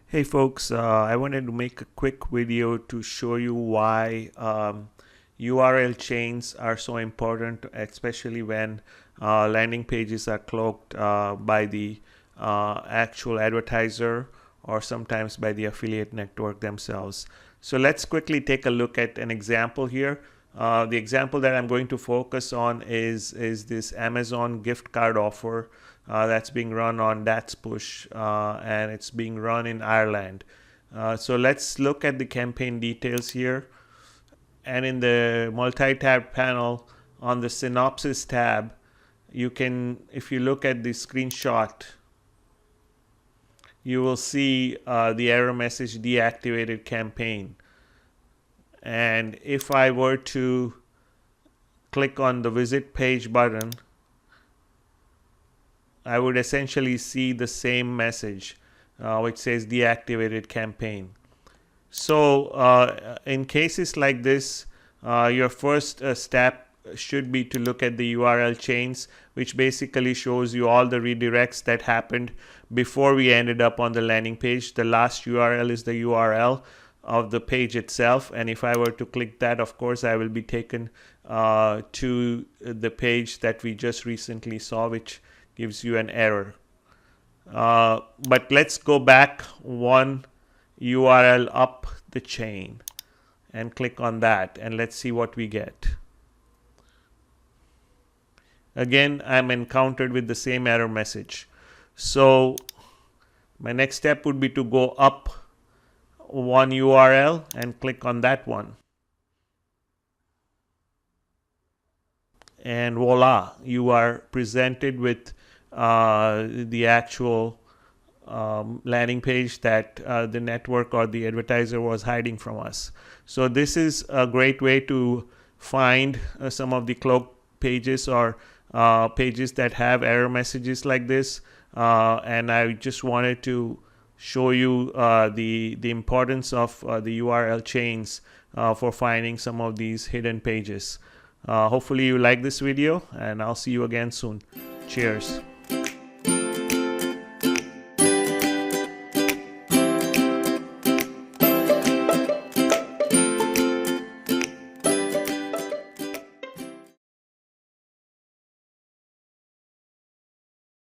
Hey folks, I wanted to make a quick video to show you why URL chains are so important, especially when landing pages are cloaked by the actual advertiser or sometimes by the affiliate network themselves. So let's quickly take a look at an example here. The example that I'm going to focus on is this Amazon gift card offer that's being run on That's Push, and it's being run in Ireland. So let's look at the campaign details here. And in the multi-tab panel on the synopsis tab, you can, if you look at the screenshot, you will see the error message deactivated campaign. And if I were to click on the visit page button, I would essentially see the same message which says deactivated campaign. So in cases like this, your first step should be to look at the URL chains, which basically shows you all the redirects that happened before we ended up on the landing page. The last URL is the URL of the page itself, and if I were to click that, of course I will be taken to the page that we just recently saw, which gives you an error. But let's go back one URL up the chain and click on that, and let's see what we get. Again, I'm encountered with the same error message. So my next step would be to go up one URL and click on that one. And voila, you are presented with the actual landing page that the network or the advertiser was hiding from us. So this is a great way to find some of the cloaked pages or pages that have error messages like this. And I just wanted to show you the importance of the URL chains for finding some of these hidden pages. Hopefully you like this video, and I'll see you again soon. Cheers.